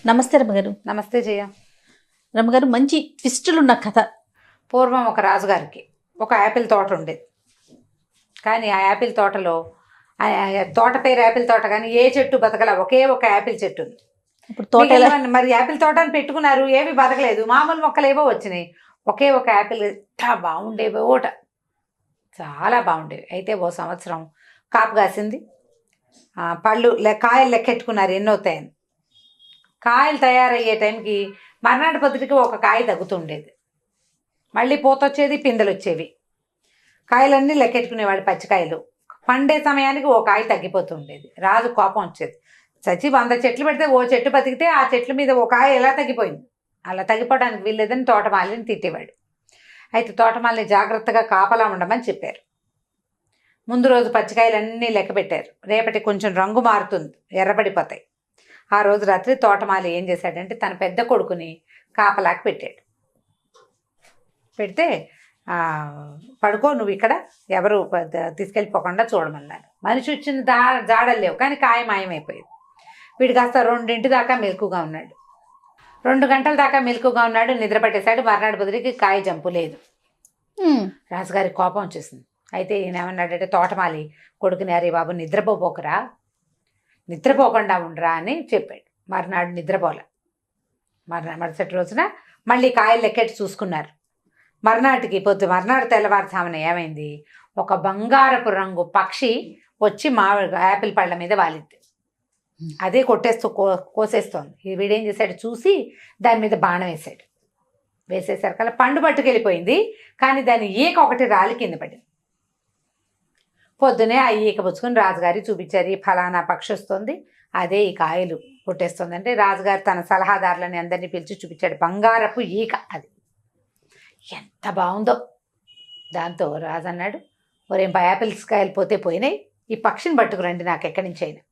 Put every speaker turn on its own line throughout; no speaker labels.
నమస్తే రమ్మగారు.
నమస్తే జయ.
రమ్మగారు, మంచి ట్విస్టులున్న కథ.
పూర్వం ఒక రాజుగారికి ఒక యాపిల్ తోట ఉండేది. కానీ ఆ యాపిల్ తోటలో తోట పేరు యాపిల్ తోట, కానీ ఏ చెట్టు బతకల, ఒకే ఒక యాపిల్ చెట్టు ఉంది.
ఇప్పుడు తోట
మరి యాపిల్ తోట అని పెట్టుకున్నారు, ఏవి బతకలేదు, మామూలు మొక్కలు ఏవో వచ్చినాయి. ఒకే ఒక యాపిల్ ఎంత బాగుండేవి, ఓట చాలా బాగుండేవి. అయితే ఓ సంవత్సరం కాపు కాసింది. పళ్ళు కాయలు లెక్కెట్టుకున్నారు ఎన్ని అవుతాయని. కాయలు తయారయ్యే టైంకి మర్నాటి పొద్దుటికి ఒక కాయ తగ్గుతుండేది. మళ్ళీ పూత వచ్చేది, పిందెలు వచ్చేవి. కాయలన్నీ లెక్కెట్టుకునేవాడు పచ్చికాయలు. పండే సమయానికి ఓ కాయ తగ్గిపోతుండేది. రాజు కోపం వచ్చేది. చచ్చి 100 చెట్లు పెడితే ఓ చెట్టు బతికితే ఆ చెట్ల మీద ఓ కాయ ఎలా తగ్గిపోయింది, అలా తగ్గిపోవడానికి వీల్లేదని తోటమాలిని తిట్టేవాడు. అయితే తోటమాలిని జాగ్రత్తగా కాపలా ఉండమని చెప్పారు. ముందు రోజు పచ్చికాయలన్నీ లెక్క పెట్టారు. రేపటి కొంచెం రంగు మారుతుంది, ఎర్రబడిపోతాయి. ఆ రోజు రాత్రి తోటమాలి ఏం చేశాడంటే తన పెద్ద కొడుకుని కాపలాకి పెట్టాడు. పెడితే పడుకో, నువ్వు ఇక్కడ, ఎవరు తీసుకెళ్ళిపోకుండా చూడమన్నారు. మనిషి వచ్చిన జాడలు లేవు, కానీ కాయ మాయమైపోయింది. వీడు కాస్త 2 దాకా మెలకుగా ఉన్నాడు. 2 గంటల దాకా మెలకుగా ఉన్నాడు, నిద్ర పట్టేశాడు. మర్నాడు బదులుకి కాయ జంపు లేదు. రాజుగారి కోపం వచ్చేసింది. అయితే ఈయన ఏమన్నాడంటే తోటమాలి కొడుకుని, అరే బాబు నిద్రపోకరా, నిద్రపోకుండా ఉండరా అని చెప్పాడు. మర్నాడు నిద్రపోలే. మరుసటి రోజున మళ్ళీ కాయలు లెక్కెట్టి చూసుకున్నారు. మర్నాడు తెల్లవారుజామున ఏమైంది, ఒక బంగారపు రంగు పక్షి వచ్చి యాపిల్ పళ్ళ మీద వాలిద్ది. అదే కొట్టేస్తూ కోసేస్తోంది. వీడేం చేశాడు, చూసి దాని మీద బాణం వేశాడు. వేసేసరికల్లా పండు పట్టుకెళ్ళిపోయింది, కానీ దాని ఈక ఒకటి రాలి కింద పడింది. పొద్దునే ఆ ఈక పుచ్చుకొని రాజుగారి చూపించారు. ఈ ఫలానా పక్షి వస్తుంది, అదే ఈ కాయలు కొట్టేస్తుంది అంటే రాజుగారు తన సలహాదారులని అందరినీ పిలిచి చూపించాడు. బంగారపు ఈక అది, ఎంత బాగుందో. దాంతో రాజు అన్నాడు, ఒరేం యాపిల్స్ కాయలు పోతే పోయినాయి, ఈ పక్షిని పట్టుకురండి నాకు ఎక్కడి నుంచి అయినా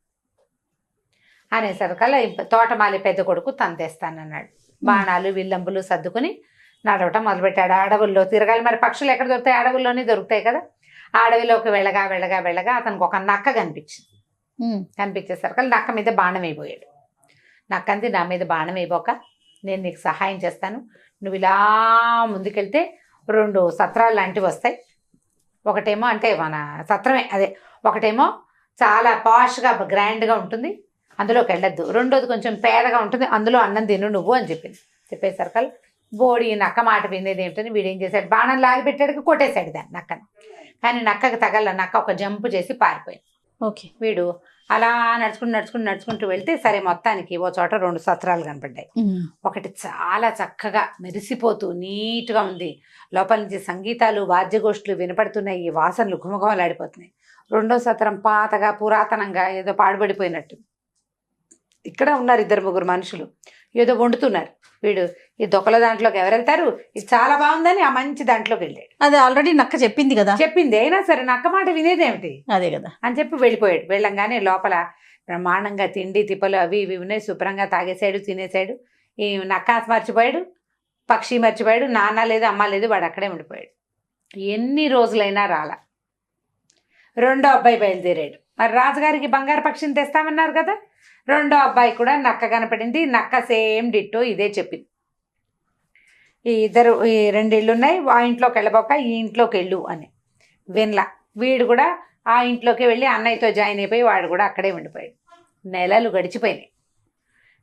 అనేసరికల్లా తోటమాలి పెద్ద కొడుకు తంతేస్తానన్నాడు. బాణాలు విల్లంబులు సర్దుకుని నడవటం మొదలుపెట్టాడు. అడవుల్లో తిరగాలి, మరి పక్షులు ఎక్కడ దొరుకుతాయి, అడవుల్లోనే దొరుకుతాయి కదా. ఆ అడవిలోకి వెళ్ళగా అతనికి ఒక నక్క కనిపించింది. కనిపించేసరికల్లా నక్క మీద బాణం వేయబోయాడు. నక్కంది, నా మీద బాణం వేయబోక, నేను నీకు సహాయం చేస్తాను, నువ్వు ఇలా ముందుకెళ్తే 2 సత్రాలు లాంటివి వస్తాయి. ఒకటేమో అంటే మన సత్రమే అదే, ఒకటేమో చాలా పాష్గా గ్రాండ్గా ఉంటుంది, అందులోకి వెళ్ళొద్దు. రెండోది కొంచెం పేదగా ఉంటుంది, అందులో అన్నం తిను నువ్వు అని చెప్పింది. చెప్పేసరికల్ బోడి నక్క మాట వినేది ఏమిటని వీడేం చేశాడు, బాణం లాగిపెట్టాడికి కొట్టేశాడు దాన్ని నక్కని. కానీ నక్కకి తగల, నక్క ఒక జంపు చేసి పారిపోయింది.
ఓకే.
వీడు అలా నడుచుకుంటూ వెళ్తే సరే మొత్తానికి ఓ చోట 2 సత్రాలు కనపడ్డాయి. ఒకటి చాలా చక్కగా మెరిసిపోతూ నీట్గా ఉంది, లోపల నుంచి సంగీతాలు వాద్యగోష్ఠులు వినపడుతున్నాయి, ఈ వాసనలు ఘుమఘుమలాడిపోతున్నాయి. రెండో సత్రం పాతగా పురాతనంగా ఏదో పాడుబడిపోయినట్టు. ఇక్కడ ఉన్నారు 2-3 మనుషులు, ఏదో వండుతున్నారు. వీడు ఈ దొక్కల దాంట్లోకి ఎవరు వెళ్తారు, ఇది చాలా బాగుందని ఆ మంచి దాంట్లోకి వెళ్ళాడు.
అదే ఆల్రెడీ నక్క చెప్పింది కదా,
చెప్పింది అయినా సరే నక్క మాట వినేదేమిటి,
అదే కదా
అని చెప్పి వెళ్ళిపోయాడు. వెళ్ళంగానే లోపల బ్రహ్మాండంగా తిండి తిప్పలు అవి ఇవి ఉన్నాయి, శుభ్రంగా తాగేశాడు, తినేశాడు. ఈ నక్క మర్చిపోయాడు, పక్షి మర్చిపోయాడు, నాన్న లేదు అమ్మ లేదు, వాడు అక్కడే ఉండిపోయాడు. ఎన్ని రోజులైనా రాలా. రెండో అబ్బాయి బయలుదేరాడు. మరి రాజుగారికి బంగారు పక్షిని తెస్తామన్నారు కదా, రెండో అబ్బాయి కూడా నక్క కనపడింది. నక్క సేమ్ డిట్టో ఇదే చెప్పింది. ఈ 2 ఇళ్ళు ఉన్నాయి, ఆ ఇంట్లోకి వెళ్ళబోక ఈ ఇంట్లోకి వెళ్ళు అని వినలా. వీడు కూడా ఆ ఇంట్లోకి వెళ్ళి అన్నయ్యతో జాయిన్ అయిపోయి వాడు కూడా అక్కడే ఉండిపోయాడు. నెలలు గడిచిపోయినాయి.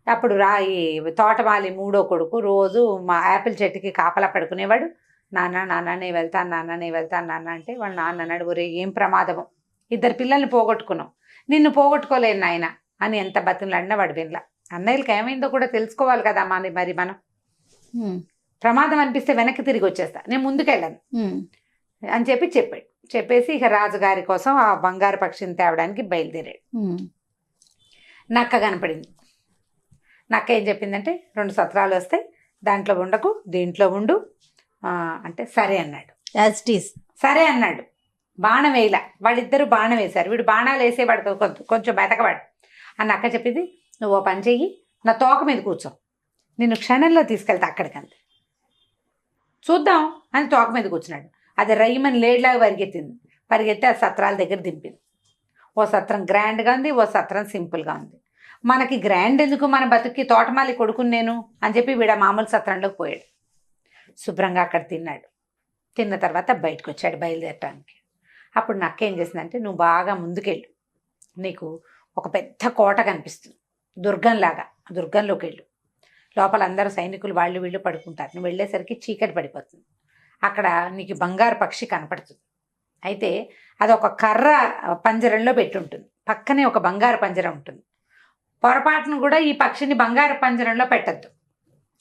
అప్పుడు ఈ తోటమాలి 3వ కొడుకు రోజు మా యాపిల్ చెట్టుకి కాపలా పడుకునేవాడు. నాన్న నేను వెళ్తాను, నాన్న అంటే వాళ్ళ నాన్న అన్నాడు, ఒరే ఏం ప్రమాదము, 2 పిల్లల్ని పోగొట్టుకున్నాం, నిన్ను పోగొట్టుకోలేను నాయన అని ఎంత బతిమలాడినా వాడు వినలా. అన్నయ్యలకి ఏమైందో కూడా తెలుసుకోవాలి కదా మరి మనం. ప్రమాదం అనిపిస్తే వెనక్కి తిరిగి వచ్చేస్తా, నేను ముందుకెళ్ళను అని చెప్పాడు. చెప్పేసి ఇక రాజుగారి కోసం ఆ బంగారు పక్షిని తేవడానికి బయలుదేరాడు. నక్క కనపడింది. నక్క ఏం చెప్పిందంటే 2 సత్రాలు వస్తాయి, దాంట్లో ఉండకు, దీంట్లో ఉండు అంటే సరే అన్నాడు.
యాజ్ ఇట్ ఈస్
సరే అన్నాడు. బాణం వేయలా, వాళ్ళిద్దరూ బాణం వేశారు. వీడు బాణాలు వేసేవాడు కొంచెం బెతకవాడు. ఆ నక్క చెప్పింది, నువ్వు ఓ పని చెయ్యి, నా తోక మీద కూర్చో, నిన్ను క్షణంలో తీసుకెళ్తా అక్కడికంతే, చూద్దాం అని తోక మీద కూర్చున్నాడు. అది రైమని లేడ్లాగా పరిగెత్తి ఆ సత్రాల దగ్గర దింపింది. ఓ సత్రం గ్రాండ్గా ఉంది, ఓ సత్రం సింపుల్గా ఉంది. మనకి గ్రాండ్ ఎందుకు, మన బతుక్కి తోటమాలి కొడుకుని నేను అని చెప్పి వీడ మామూలు సత్రంలోకి పోయాడు. శుభ్రంగా అక్కడ తిన్నాడు. తిన్న తర్వాత బయటకు వచ్చాడు బయలుదేరటానికి. అప్పుడు నక్క ఏం చేసిందంటే, నువ్వు బాగా ముందుకెళ్ళు, నీకు ఒక పెద్ద కోట కనిపిస్తుంది దుర్గంలాగా, దుర్గంలోకి వెళ్ళు, లోపల అందరూ సైనికులు వాళ్ళు వీళ్ళు పడుకుంటారు, నువ్వు వెళ్ళేసరికి చీకటి పడిపోతుంది, అక్కడ నీకు బంగారు పక్షి కనపడుతుంది. అయితే అది ఒక కర్ర పంజరంలో పెట్టి ఉంటుంది, పక్కనే ఒక బంగారు పంజరం ఉంటుంది. పొరపాటును కూడా ఈ పక్షిని బంగారు పంజరంలో పెట్టద్దు,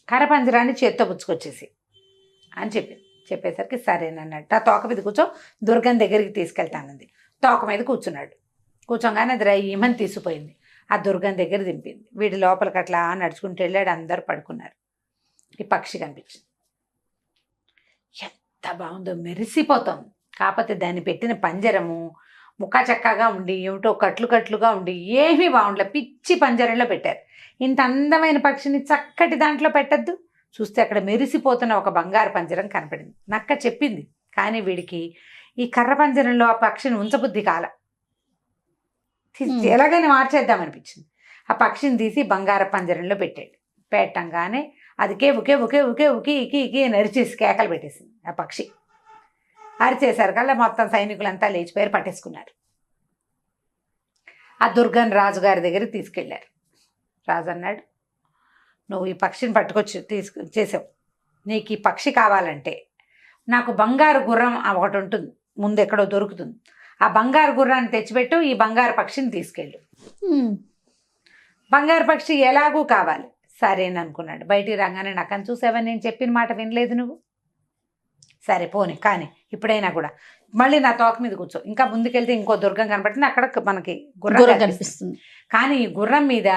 కర్ర పంజరాన్ని చేత్తో పుచ్చుకొచ్చేసి అని చెప్పేసరికి సరేనన్నట్టు. ఆ తోక మీద కూర్చో, దుర్గం దగ్గరికి తీసుకెళ్తానంది. తోక మీద కూర్చున్నాడు. కూర్చోగానే అది ఈమని తీసిపోయింది. ఆ దుర్గం దగ్గర దింపింది. వీడి లోపలికి అట్లా నడుచుకుంటూ వెళ్ళాడు. అందరూ పడుకున్నారు. ఈ పక్షి కనిపించింది. ఎంత బాగుందో, మెరిసిపోతుంది. కాకపోతే దాన్ని పెట్టిన పంజరము ముక్కా చక్కగా ఉండి, ఏమిటో కట్లుగా ఉండి ఏమీ బాగుండలే. పిచ్చి పంజరంలో పెట్టారు. ఇంత అందమైన పక్షిని చక్కటి దాంట్లో పెట్టద్దు. చూస్తే అక్కడ మెరిసిపోతున్న ఒక బంగారు పంజరం కనపడింది. నక్క చెప్పింది, కానీ వీడికి ఈ కర్ర పంజరంలో ఆ పక్షిని ఉంచబుద్ధి కాల. ఎలాగైనా మార్చేద్దామనిపించింది. ఆ పక్షిని తీసి బంగారు పంజరంలో పెట్టాడు. పెట్టంగానే అది ఉకే ఉకి ఇకి నరిచేసి కేకలు పెట్టేసింది. ఆ పక్షి అరిచేసరికల్లా మొత్తం సైనికులంతా లేచిపోయారు, పట్టేసుకున్నారు. ఆ దుర్గన్ రాజుగారి దగ్గరికి తీసుకెళ్లారు. రాజు అన్నాడు, నువ్వు ఈ పక్షిని పట్టుకొచ్చి చేసావు, నీకు ఈ పక్షి కావాలంటే నాకు బంగారు గుర్రం ఒకటి ఉంటుంది, ముందు ఎక్కడో దొరుకుతుంది, ఆ బంగారు గుర్రాన్ని తెచ్చిపెట్టు, ఈ బంగారు పక్షిని తీసుకెళ్ళు. బంగారు పక్షి ఎలాగూ కావాలి. సరేననుకున్నాడు. బయటికి రాగానే నక్కని చూసావా, నేను చెప్పిన మాట వినలేదు నువ్వు, సరే పోనీ కానీ ఇప్పుడైనా కూడా మళ్ళీ నా తోక మీద కూర్చో, ఇంకా ముందుకెళ్తే ఇంకో దుర్గం కనపడుతుంది, అక్కడ మనకి గుర్రం కనిపిస్తుంది, కానీ ఈ గుర్రం మీద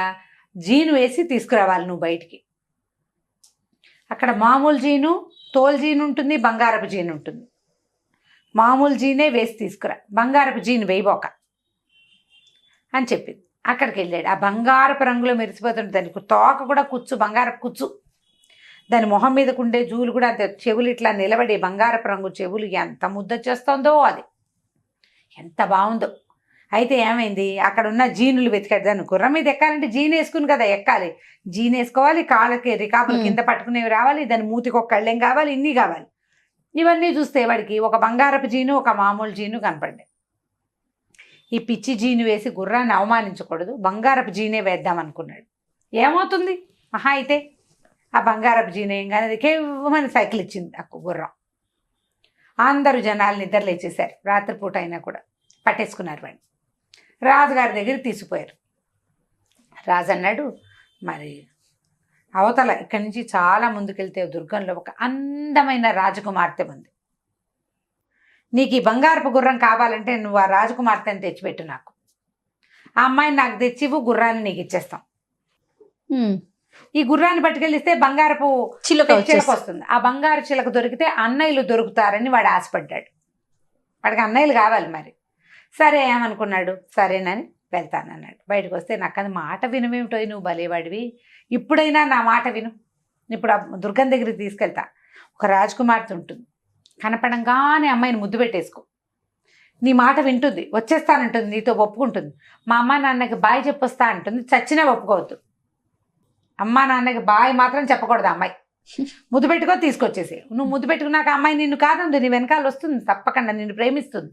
జీను వేసి తీసుకురావాలి నువ్వు బయటికి. అక్కడ మామూలు జీను, తోలు జీను ఉంటుంది, బంగారపు జీను ఉంటుంది. మామూలు జీనే వేసి తీసుకురా, బంగారపు జీను వేయబోక అని చెప్పింది. అక్కడికి వెళ్ళాడు. ఆ బంగారపు రంగులో మెరిసిపోతుంది. దానికి తోక కూడా కుచ్చు, బంగారపు కుచ్చు. దాని మొహం మీదకు ఉండే జూలు కూడా అంతే, చెవులు ఇట్లా నిలబడి బంగారపు రంగు చెవులు, ఎంత ముద్ద చేస్తుందో అది, ఎంత బాగుందో. అయితే ఏమైంది, అక్కడ ఉన్న జీనులు వెతికాడు. దాన్ని గుర్రం మీద ఎక్కాలంటే జీన్ వేసుకుని కదా ఎక్కాలి, జీన్ వేసుకోవాలి, కాళ్ళకి రికాబులు కింద పట్టుకునేవి రావాలి, దాని మూతికి ఒక కళ్ళెం కావాలి, ఇన్ని కావాలి. ఇవన్నీ చూస్తే వాడికి ఒక బంగారపు జీను, ఒక మామూలు జీను కనపడ్డాయి. ఈ పిచ్చి జీను వేసి గుర్రాన్ని అవమానించకూడదు, బంగారపు జీనే వేద్దాం అనుకున్నాడు. ఏమవుతుంది మహా అయితే ఆ బంగారపు జీనే ఏం కానీ అది కేవలం సైకిల్ ఇచ్చింది ఆ గుర్రం. అందరూ జనాలు నిద్ర లేచేశారు. రాత్రిపూట అయినా కూడా పట్టేసుకున్నారు వాడిని. రాజుగారి దగ్గరికి తీసుకుపోయారు. రాజు అన్నాడు, మరి అవతల ఇక్కడి నుంచి చాలా ముందుకెళ్తే దుర్గంలో ఒక అందమైన రాజకుమార్తె ఉంది, నీకు ఈ బంగారపు గుర్రం కావాలంటే నువ్వు ఆ రాజకుమార్తెని తెచ్చిపెట్టు, నాకు ఆ అమ్మాయిని నాకు తెచ్చివు, గుర్రాన్ని నీకు ఇచ్చేస్తాం. ఈ గుర్రాన్ని పట్టుకెళ్ళిస్తే బంగారపు చిలక వస్తుంది. ఆ బంగారు చిలక దొరికితే అన్నయ్యలు దొరుకుతారని వాడు ఆశపడ్డాడు. వాడికి అన్నయ్యలు కావాలి. మరి సరే ఏమనుకున్నాడు, సరేనని వెళ్తానన్నాడు. బయటకు వస్తే నాకు అది మాట వినమేమిటో, నువ్వు భలేవాడివి, ఇప్పుడైనా నా మాట విను, ఇప్పుడు ఆ దుర్గం దగ్గరికి తీసుకెళ్తా, ఒక రాజకుమార్తె ఉంటుంది, కనపడంగానే అమ్మాయిని ముద్దు పెట్టేసుకో, నీ మాట వింటుంది, వచ్చేస్తానంటుంది, నీతో ఒప్పుకుంటుంది, మా అమ్మ నాన్నకి బాయ్ చెప్పొస్తా అంటుంది, చచ్చినా ఒప్పుకోవద్దు, అమ్మా నాన్నకి బాయ్ మాత్రం చెప్పకూడదు, అమ్మాయి ముద్దు పెట్టుకో, తీసుకొచ్చేసి, నువ్వు ముద్దు పెట్టుకున్నాక అమ్మాయి నిన్ను కాదందు, నీ వెనకాల వస్తుంది, తప్పకుండా నిన్ను ప్రేమిస్తుంది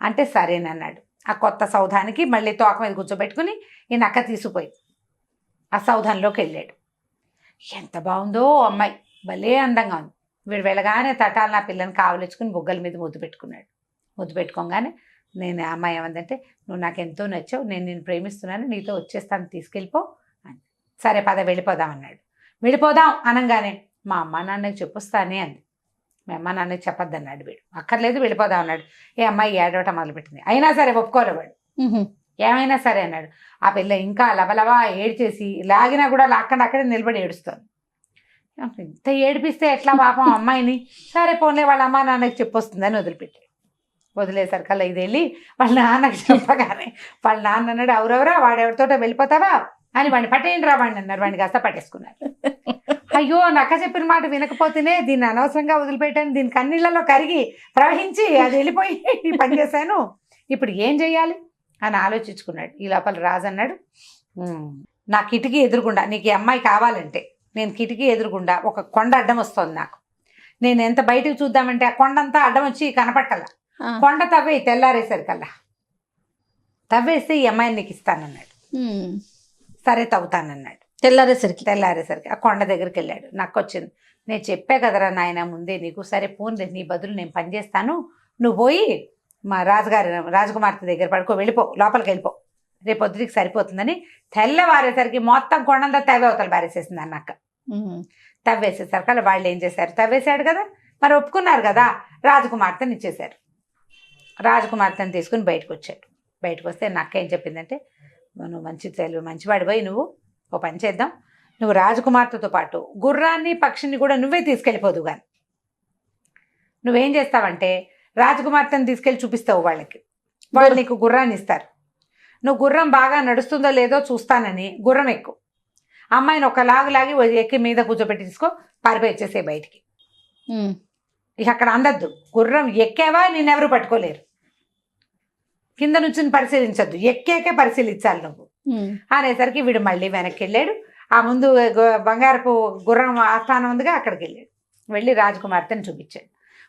అంటే సరేనన్నాడు. ఆ కొత్త సౌధానికి మళ్ళీ తోక మీద కూర్చోబెట్టుకుని ఈ నక్క తీసుకుపోయి ఆ సౌధంలోకి వెళ్ళాడు. ఎంత బాగుందో అమ్మాయి, భలే అందంగా ఉంది. వీడు వెళ్ళగానే తటాలు నా పిల్లని కావలించుకుని బుగ్గల మీద ముద్దు పెట్టుకున్నాడు. ముద్దు పెట్టుకోగానే నేను అమ్మాయి ఏమందంటే, నువ్వు నాకు ఎంతో నచ్చావు, నేను నిన్ను ప్రేమిస్తున్నాను, నీతో వచ్చేస్తాను, తీసుకెళ్ళిపో అని. సరే పద వెళ్ళిపోదాం అన్నాడు. వెళ్ళిపోదాం అనగానే మా అమ్మ నాన్నకి చెప్పొస్తానే అంది. మీ అమ్మ నాన్నకి చెప్పొద్దన్నాడు వీడు. అక్కర్లేదు వెళ్ళిపోదాం అన్నాడు. ఏ అమ్మాయి ఏడవటం మొదలుపెట్టింది. అయినా సరే ఒప్పుకోలే వాడు, ఏమైనా సరే అన్నాడు. ఆ పిల్ల ఇంకా లవలవా ఏడ్చేసి లాగినా కూడా లాక్కండి అక్కడే నిలబడి ఏడుస్తుంది. ఇంత ఏడిపిస్తే ఎట్లా పాపం అమ్మాయిని, సరే పోన్లే వాళ్ళ అమ్మ నాన్నకి చెప్పొస్తుందని వదిలిపెట్టాడు. వదిలేసరికల్లా ఇది వెళ్ళి వాళ్ళ నాన్నకి చెప్పగానే వాళ్ళ నాన్న అన్నాడు, ఎవరెవరా వాడెవరితోటో వెళ్ళిపోతావా అని వాడిని పట్టేయండి రా వాడిని అన్నారు. వాడిని కాస్త పట్టేసుకున్నారు. అయ్యో నక్క చెప్పిన మాట వినకపోతేనే దీన్ని అనవసరంగా వదిలిపెట్టాను, దీని కన్నీళ్ళలో కరిగి ప్రవహించి అది వెళ్ళిపోయి ఈ పని చేశాను, ఇప్పుడు ఏం చెయ్యాలి అని ఆలోచించుకున్నాడు. ఈ లోపల రాజు అన్నాడు, నా కిటికీ ఎదురుగుండా నీకు ఈ అమ్మాయి కావాలంటే నేను కిటికీ ఎదురుగుండా ఒక కొండ అడ్డం వస్తుంది నాకు. నేను ఎంత బయటకు చూద్దామంటే ఆ కొండ అంతా అడ్డం వచ్చి కనపట్టాల. కొండ తవ్వే తెల్లారేసరికల్లా తవ్వేస్తే ఈ అమ్మాయిని నీకు ఇస్తానన్నాడు. సరే తవ్వుతానన్నాడు. తెల్లారేసరికి ఆ కొండ దగ్గరికి వెళ్ళాడు. నాకు వచ్చింది, నేను చెప్పా కదరా నాయన ముందే నీకు, సరే పోన్లే నీ బదులు నేను పని చేస్తాను, నువ్వు పోయి మా రాజకుమార్తె దగ్గర పడుకో, వెళ్ళిపో, లోపలికి వెళ్ళిపో, రేపు పొద్దుటికి సరిపోతుందని తెల్లవారేసరికి మొత్తం కొండంతా తవ్వే అవతల బారేసేసింది అన్నక్క. తవ్వేసేసరికి అలా వాళ్ళు ఏం చేశారు, తవ్వేశాడు కదా మరి ఒప్పుకున్నారు కదా, రాజకుమార్తెని ఇచ్చేశారు. రాజకుమార్తెని తీసుకుని బయటకు వచ్చాడు. బయటకు వస్తే నక్క ఏం చెప్పిందంటే, నువ్వు మంచివాడి పోయి నువ్వు ఓ పని చేద్దాం, నువ్వు రాజకుమార్తెతో పాటు గుర్రాన్ని పక్షిని కూడా నువ్వే తీసుకెళ్ళిపోదు కానీ నువ్వేం చేస్తావంటే రాజకుమార్తెని తీసుకెళ్ళి చూపిస్తావు వాళ్ళకి, వాళ్ళు నీకు గుర్రాన్ని ఇస్తారు. నువ్వు గుర్రం బాగా నడుస్తుందో లేదో చూస్తానని గుర్రం ఎక్కువ, అమ్మాయిని ఒక లాగి ఎక్కి మీద కూర్చోబెట్టి తీసుకో, పారిపోయి బయటికి. ఇక అక్కడ అందద్దు, గుర్రం ఎక్కేవా నిన్నెవరూ పట్టుకోలేరు, కింద నుంచి పరిశీలించద్దు, ఎక్కేకే పరిశీలించాలి నువ్వు అనేసరికి వీడు మళ్ళీ వెనక్కి వెళ్ళాడు. ఆ ముందు బంగారపు గుర్రం ఆస్థానం ఉందిగా, అక్కడికి వెళ్ళాడు. వెళ్ళి రాజకుమార్తెని చూపించాడు.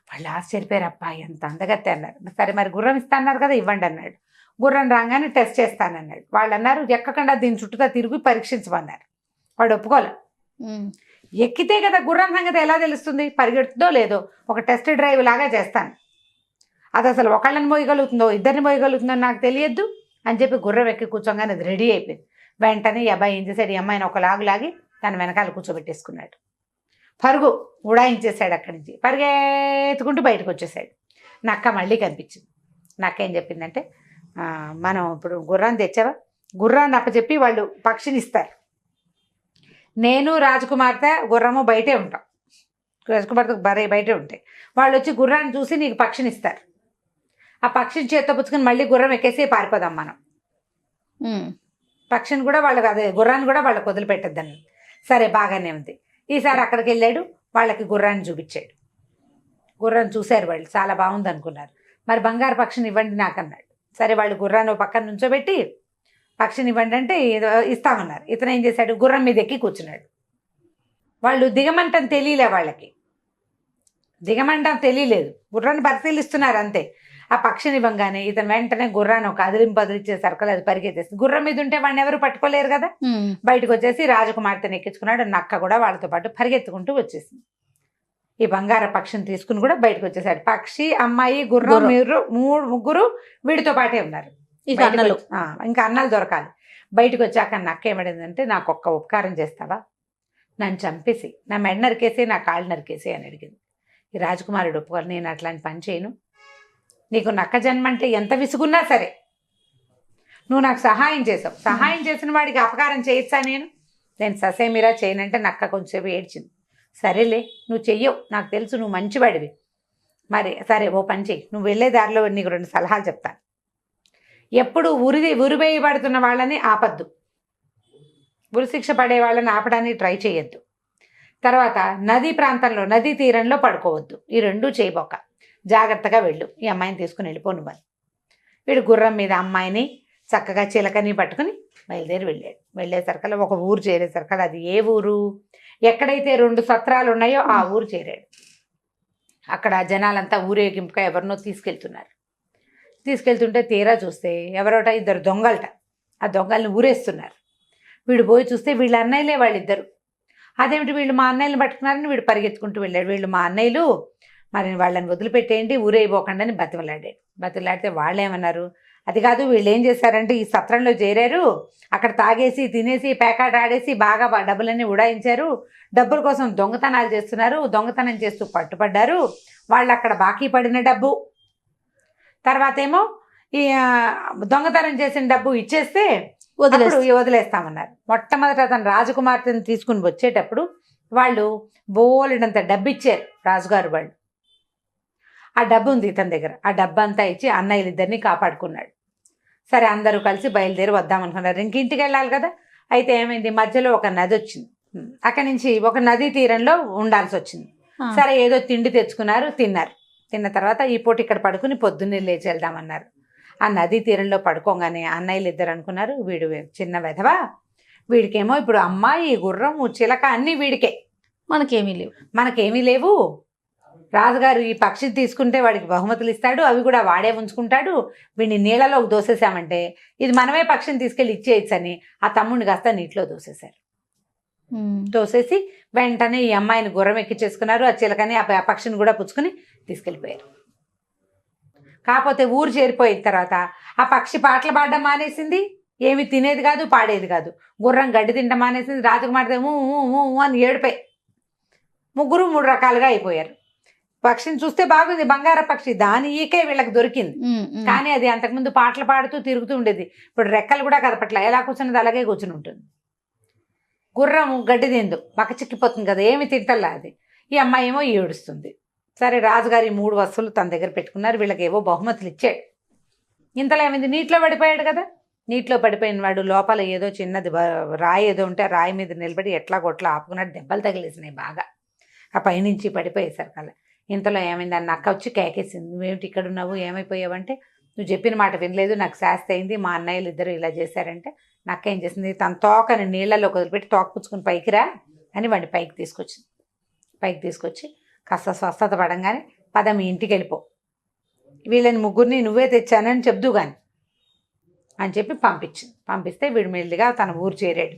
వాళ్ళు ఆశ్చర్యపోయారు, అబ్బాయి ఎంత అందగత్తే అన్నారు. సరే మరి గుర్రం ఇస్తాన్నారు కదా ఇవ్వండి అన్నాడు. గుర్రం రాగానే టెస్ట్ చేస్తానన్నాడు. వాళ్ళు అన్నారు ఎక్కకుండా దీని చుట్టూతా తిరిగి పరీక్షించమన్నారు. వాడు ఒప్పుకోలే. ఎక్కితే కదా గుర్రం సంగతి ఎలా తెలుస్తుంది, పరిగెడుతుందో లేదో, ఒక టెస్ట్ డ్రైవ్ లాగా చేస్తాను, అది అసలు ఒకళ్ళని మోయగలుగుతుందో ఇద్దరిని మోయగలుగుతుందో నాకు తెలియద్దు అని చెప్పి గుర్రం ఎక్కి కూర్చోగానే అది రెడీ అయిపోయింది. వెంటనే ఈ అబ్బాయి ఏం చేశాడు, ఈ అమ్మాయిని ఒక లాగి తన వెనకాల కూర్చోబెట్టేసుకున్నాడు. పరుగు ఉడాయించేశాడు. అక్కడి నుంచి పరిగెత్తుకుంటూ బయటకు వచ్చేసాడు. నక్క మళ్ళీ కనిపించింది. నక్క ఏం చెప్పిందంటే, మనం ఇప్పుడు గుర్రాన్ని తెచ్చావా, గుర్రాన్ని అప్పచెప్పి వాళ్ళు పక్షిని ఇస్తారు, నేను రాజకుమార్తె గుర్రము బయటే ఉంటాం, రాజకుమార్తె బయటే ఉంటాయి, వాళ్ళు వచ్చి గుర్రాన్ని చూసి నీకు పక్షిని ఇస్తారు, ఆ పక్షిని చేత్తో పుచ్చుకుని మళ్ళీ గుర్రం ఎక్కేసి పారిపోదాం మనం, పక్షిని కూడా వాళ్ళకి అదే గుర్రాన్ని కూడా వాళ్ళకి వదిలిపెట్టద్దని. సరే బాగానే ఉంది. ఈసారి అక్కడికి వెళ్ళాడు, వాళ్ళకి గుర్రాన్ని చూపించాడు. గుర్రాన్ని చూశారు వాళ్ళు, చాలా బాగుంది అనుకున్నారు. మరి బంగారు పక్షిని ఇవ్వండి నాకు అన్నాడు. సరే వాళ్ళు గుర్రాన్ని పక్కన నుంచోబెట్టి పక్షిని ఇవ్వండి అంటే ఇస్తామన్నారు. ఇతను ఏం చేశాడు, గుర్రం మీద ఎక్కి కూర్చున్నాడు. వాళ్ళు దిగమంటం తెలియలే, వాళ్ళకి దిగమంటం తెలియలేదు, గుర్రాన్ని పరిశీలిస్తున్నారు అంతే. ఆ పక్షిని ఇవ్వగానే ఇతను వెంటనే గుర్రాన్ని ఒక అదిలింపదిలిచ్చే సర్కల్ అది పరిగెత్తేసింది. గుర్రం మీద ఉంటే వాడిని ఎవరు పట్టుకోలేరు కదా, బయటకు వచ్చేసి రాజకుమార్తెని ఎక్కించుకున్నాడు. నక్క కూడా వాళ్ళతో పాటు పరిగెత్తుకుంటూ వచ్చేసింది. ఈ బంగార పక్షిని తీసుకుని కూడా బయటకు వచ్చేసాడు. పక్షి, అమ్మాయి, గుర్రం, మీరు ముగ్గురు వీడితో పాటే ఉన్నారు. ఇంకా అన్నాలు దొరకాలి. బయటకు వచ్చాక నక్క ఏమడిందంటే, నాకు ఒక్క ఉపకారం చేస్తావా, నన్ను చంపేసి నా మెడ నరికేసి నా కాళ్ళు నరికేసి అని అడిగింది. ఈ రాజకుమారుడు ఒప్పుకోవాలి, నేను అట్లాంటి పని చేయను, నీకు నక్క జన్మ అంటే ఎంత విసుగున్నా సరే నువ్వు నాకు సహాయం చేసావు, సహాయం చేసిన వాడికి అపకారం చేయొచ్చా, నేను ససేమిరా చేయనంటే నక్క కొంచెంసేపు ఏడ్చింది. సరేలే నువ్వు చెయ్యవు, నాకు తెలుసు నువ్వు మంచివాడివి, మరి సరే ఓ పని చెయ్యి, నువ్వు వెళ్ళే దారిలో నీకు 2 సలహాలు చెప్తాను. ఎప్పుడు ఉరివేయబడుతున్న వాళ్ళని ఆపద్దు, ఉరిశిక్ష పడే వాళ్ళని ఆపడానికి ట్రై చేయొద్దు. తర్వాత నదీ ప్రాంతంలో, నదీ తీరంలో పడుకోవద్దు. ఈ 2 చేయబోక జాగ్రత్తగా వెళ్ళు, ఈ అమ్మాయిని తీసుకుని వెళ్ళిపోను మరి. వీడు గుర్రం మీద అమ్మాయిని చక్కగా చిలకని పట్టుకుని బయలుదేరి వెళ్ళాడు. వెళ్ళేసరికల్లా ఒక ఊరు చేరేసరికల్లా, అది ఏ ఊరు, ఎక్కడైతే 2 సత్రాలు ఉన్నాయో ఆ ఊరు చేరాడు. అక్కడ జనాలంతా ఊరేగింపుగా ఎవరినో తీసుకెళ్తుంటే తీరా చూస్తే ఎవరోట 2 దొంగలట, ఆ దొంగల్ని ఊరేస్తున్నారు. వీడు పోయి చూస్తే వీళ్ళ అన్నయ్యలే వాళ్ళిద్దరు. అదేమిటి వీళ్ళు మా అన్నయ్యని పట్టుకున్నారని వీడు పరిగెత్తుకుంటూ వెళ్ళాడు. వీళ్ళు మా అన్నయ్యలు, మరి వాళ్ళని వదిలిపెట్టేయండి, ఊరైపోకండి అని బతిలాడితే వాళ్ళు ఏమన్నారు, అది కాదు వీళ్ళు ఏం చేశారంటే ఈ సత్రంలో చేరారు, అక్కడ తాగేసి తినేసి పేకాట ఆడేసి బాగా డబ్బులన్నీ ఉడాయించారు, డబ్బుల కోసం దొంగతనాలు చేస్తున్నారు, దొంగతనం చేస్తూ పట్టుపడ్డారు, వాళ్ళు అక్కడ బాకీ పడిన డబ్బు, తర్వాత ఏమో ఈ దొంగతనం చేసిన డబ్బు ఇచ్చేస్తే వదిలేస్తామన్నారు. మొట్టమొదట అతను రాజకుమార్తెను తీసుకుని వచ్చేటప్పుడు వాళ్ళు బోలెడంత డబ్బు ఇచ్చారు రాజుగారు వాళ్ళు. ఆ డబ్బు ఉంది ఇతని దగ్గర, ఆ డబ్బు అంతా ఇచ్చి అన్నయ్యలిద్దరిని కాపాడుకున్నాడు. సరే అందరూ కలిసి బయలుదేరి వద్దామనుకున్నారు, ఇంటికి వెళ్ళాలి కదా. అయితే ఏమైంది, మధ్యలో ఒక నది వచ్చింది, అక్కడి నుంచి ఒక నదీ తీరంలో ఉండాల్సి వచ్చింది. సరే ఏదో తిండి తెచ్చుకున్నారు, తిన్నారు. తిన్న తర్వాత ఈ పూట ఇక్కడ పడుకుని పొద్దున్నే లేచి వెళ్దామన్నారు. ఆ నదీ తీరంలో పడుకోగానే అన్నయ్యలు ఇద్దరు అనుకున్నారు, వీడు చిన్న వెధవా, వీడికేమో ఇప్పుడు అమ్మాయి, గుర్రం, చిలక అన్నీ వీడికే,
మనకేమీ లేవు.
మనకేమీ లేవు. రాజుగారు ఈ పక్షి తీసుకుంటే వాడికి బహుమతులు ఇస్తాడు, అవి కూడా వాడే ఉంచుకుంటాడు. వీడిని నీళ్ళలోకి దోసేసామంటే ఇది మనమే పక్షిని తీసుకెళ్ళి ఇచ్చేయచ్చు అని ఆ తమ్ముడిని కాస్త నీటిలో దోసేశారు. దోసేసి వెంటనే ఈ అమ్మాయిని గుర్రం ఎక్కించేసుకున్నారు, ఆ చిలకని ఆ పక్షిని కూడా పుచ్చుకుని తీసుకెళ్ళిపోయారు. కాకపోతే ఊరు చేరిపోయిన తర్వాత ఆ పక్షి పాటలు పాడడం మానేసింది, ఏమి తినేది కాదు, పాడేది కాదు. గుర్రం గడ్డి తినడం మానేసింది, రాజకుమార్తె ఊ ఊ ఊ ఊ అని ఏడిపోయి ముగ్గురు 3 రకాలుగా అయిపోయారు. పక్షిని చూస్తే బాగుంది, బంగార పక్షి, దాని ఈకే వీళ్ళకి దొరికింది. కానీ అది అంతకుముందు పాటలు పాడుతూ తిరుగుతూ ఉండేది, ఇప్పుడు రెక్కలు కూడా కదపట్ల, ఎలా కూర్చున్నది అలాగే కూర్చుని ఉంటుంది. గుర్రం గడ్డి తిందు, మక్క చిక్కిపోతుంది కదా, ఏమి తింటల్లా అది. ఈ అమ్మాయి ఏమో ఏడుస్తుంది. సరే రాజుగారు ఈ 3 వస్తువులు తన దగ్గర పెట్టుకున్నారు, వీళ్ళకి ఏవో బహుమతులు ఇచ్చాడు. ఇంతలో ఏమైంది, నీటిలో పడిపోయాడు కదా. నీటిలో పడిపోయిన వాడు లోపల ఏదో చిన్నది రాయి ఏదో ఉంటే ఆ రాయి మీద నిలబడి ఎట్లా కొట్లా ఆపుకున్నాడు, దెబ్బలు తగిలేసినాయి బాగా. ఆ పైనుంచి పడిపోయేసరికి అలా. ఇంతలో ఏమైంది, అన్న అక్క వచ్చి కేకేసింది, నువ్వేమిటి ఇక్కడ ఉన్నావు, ఏమైపోయావంటే, నువ్వు చెప్పిన మాట వినలేదు, నాకు శాస్తి అయింది, మా అన్నయ్యలు ఇద్దరు ఇలా చేశారంటే. నక్క ఏం చేసింది, తన తోకని నీళ్ళలో వదిలిపెట్టి తోక పుచ్చుకుని పైకి రా అని వాడిని పైకి తీసుకొచ్చింది. పైకి తీసుకొచ్చి కాస్త స్వస్థత పడంగానే పద మీ ఇంటికి వెళ్ళిపో, వీళ్ళని ముగ్గురిని నువ్వే తెచ్చానని చెప్దు కానీ అని చెప్పి పంపించింది. పంపిస్తే వీడు మెల్లిగా తన ఊరు చేరాడు.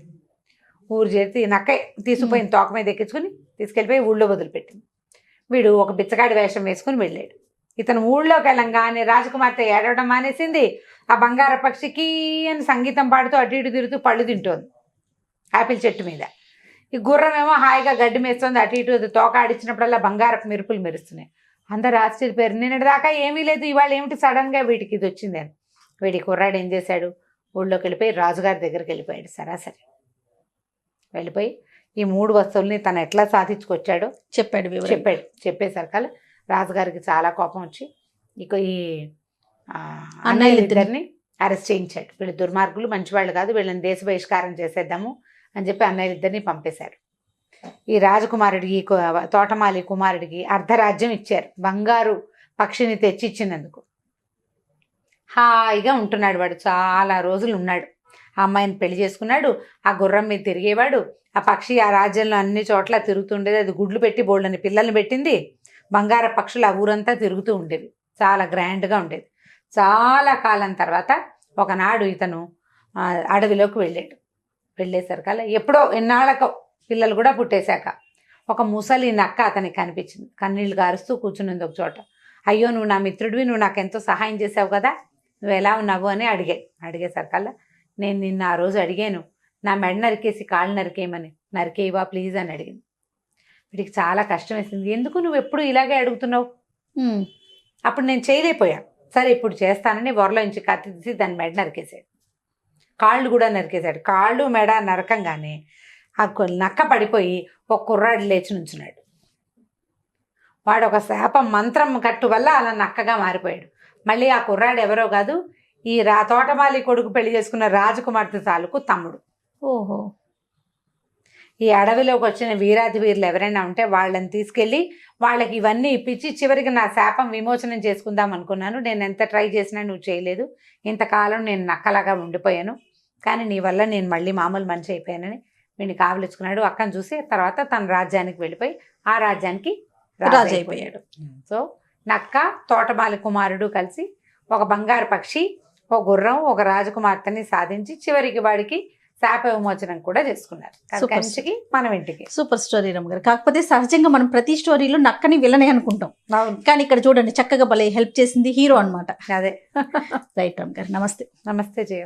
ఊరు చేరి నక్క తీసుకుపోయిన తోక మీద ఎక్కించుకుని తీసుకెళ్ళిపోయి ఊళ్ళో వదిలిపెట్టింది. వీడు ఒక బిచ్చగాడి వేషం వేసుకుని వెళ్ళాడు. ఇతను ఊళ్ళోకి వెళ్ళంగానే రాజకుమార్తె ఏడవడం మానేసింది. ఆ బంగార పక్షికి అని సంగీతం పాడుతూ అటు ఇటు తిరుగుతూ పళ్ళు తింటోంది ఆపిల్ చెట్టు మీద. ఈ గుర్రం ఏమో హాయిగా గడ్డి మేస్తుంది, అటు ఇటు తోక ఆడిచ్చినప్పుడల్లా బంగారపు మెరుపులు మెరుస్తున్నాయి. అందరు ఆశ్చర్యపోయారు, నిన్నటి దాకా ఏమీ లేదు, ఇవాళ ఏమిటి సడన్గా వీటికి ఇది వచ్చింది అని. వీడి కుర్రాడు ఏం చేశాడు, ఊళ్ళోకి వెళ్ళిపోయి రాజుగారి దగ్గరికి వెళ్ళిపోయాడు. సరాసరి వెళ్ళిపోయి ఈ 3 వస్తువుల్ని తను ఎట్లా సాధించుకొచ్చాడో చెప్పాడు. చెప్పేసరికల్లా రాజుగారికి చాలా కోపం వచ్చి ఇక ఈ అన్నయ్యలిద్దరిని అరెస్ట్ చేయించాడు. వీళ్ళు దుర్మార్గులు, మంచివాళ్ళు కాదు, వీళ్ళని దేశ బహిష్కారం చేసేద్దాము అని చెప్పి అన్నయ్యలిద్దరిని పంపేశారు. ఈ రాజకుమారుడికి, తోటమాలి కుమారుడికి అర్ధరాజ్యం ఇచ్చారు, బంగారు పక్షిని తెచ్చి ఇచ్చినందుకు. హాయిగా ఉంటున్నాడు వాడు, చాలా రోజులు ఉన్నాడు. ఆ అమ్మాయిని పెళ్లి చేసుకున్నాడు, ఆ గుర్రం మీద తిరిగేవాడు. ఆ పక్షి ఆ రాజ్యంలో అన్ని చోట్ల తిరుగుతుండేది, అది గుడ్లు పెట్టి బోళ్ళని పిల్లల్ని పెట్టింది. బంగార పక్షులు ఆ ఊరంతా తిరుగుతూ ఉండేవి, చాలా గ్రాండ్గా ఉండేది. చాలా కాలం తర్వాత ఒకనాడు ఇతను అడవిలోకి వెళ్ళాడు. వెళ్ళేసరికల్లా ఎప్పుడో ఎన్నాళ్ళకో పిల్లలు కూడా పుట్టేశాక ఒక ముసలి నక్క అతనికి కనిపించింది. కన్నీళ్ళు గారుస్తూ కూర్చున్నది ఒక చోట. అయ్యో నువ్వు నా మిత్రుడివి, నువ్వు నాకు ఎంతో సహాయం చేసావు కదా, నువ్వు ఎలా ఉన్నావు అని అడిగేసరికల్లా నేను నిన్న ఆ రోజు అడిగాను, నా మెడ నరికేసి కాళ్ళు నరికేయమని, నరికేయవా ప్లీజ్ అని అడిగింది. వీడికి చాలా కష్టం వేసింది, ఎందుకు నువ్వు ఎప్పుడు ఇలాగే అడుగుతున్నావు, అప్పుడు నేను చేయలేకపోయాను, సరే ఇప్పుడు చేస్తానని వరలో నుంచి కత్తి తీసి దాని మెడ నరికేసాడు. కాళ్ళు కూడా నరికేశాడు. కాళ్ళు మెడ నరకంగానే ఆ నక్క పడిపోయి ఒక కుర్రాడు లేచి నుంచున్నాడు. వాడు ఒక శాపం మంత్రం కట్టు వల్ల అలా నక్కగా మారిపోయాడు. మళ్ళీ ఆ కుర్రాడు ఎవరో కాదు, ఈ తోటమాలి కొడుకు పెళ్లి చేసుకున్న రాజకుమార్తె తాలూకు తమ్ముడు.
ఓహో.
ఈ అడవిలోకి వచ్చిన వీరాది వీరులు ఎవరైనా ఉంటే వాళ్ళని తీసుకెళ్ళి వాళ్ళకి ఇవన్నీ ఇప్పించి చివరికి నా శాపం విమోచనం చేసుకుందాం అనుకున్నాను. నేను ఎంత ట్రై చేసినా నువ్వు చేయలేదు, ఇంతకాలం నేను నక్కలాగా ఉండిపోయాను, కానీ నీ వల్ల నేను మళ్ళీ మామూలు మనిషి అయిపోయానని వీడిని కావలించుకున్నాడు. అక్కని చూసి తర్వాత తన రాజ్యానికి వెళ్ళిపోయి ఆ రాజ్యానికి రాజు అయిపోయాడు. సో నక్క, తోటమాలి కుమారుడు కలిసి ఒక బంగారు పక్షి, ఒక గుర్రం, ఒక రాజకుమార్తెని సాధించి చివరికి వాడికి శాప విమోచనం కూడా చేసుకున్నారు. కంచికి మనం ఇంటికి.
సూపర్ స్టోరీ రమ్మ గారు. కాకపోతే సహజంగా మనం ప్రతి స్టోరీలో నక్కని విలనే అనుకుంటాం, కానీ ఇక్కడ చూడండి చక్కగా భలే హెల్ప్ చేసింది హీరో అన్నమాట.
అదే
రైట్ రమ్మ గారు, నమస్తే.
నమస్తే జయ.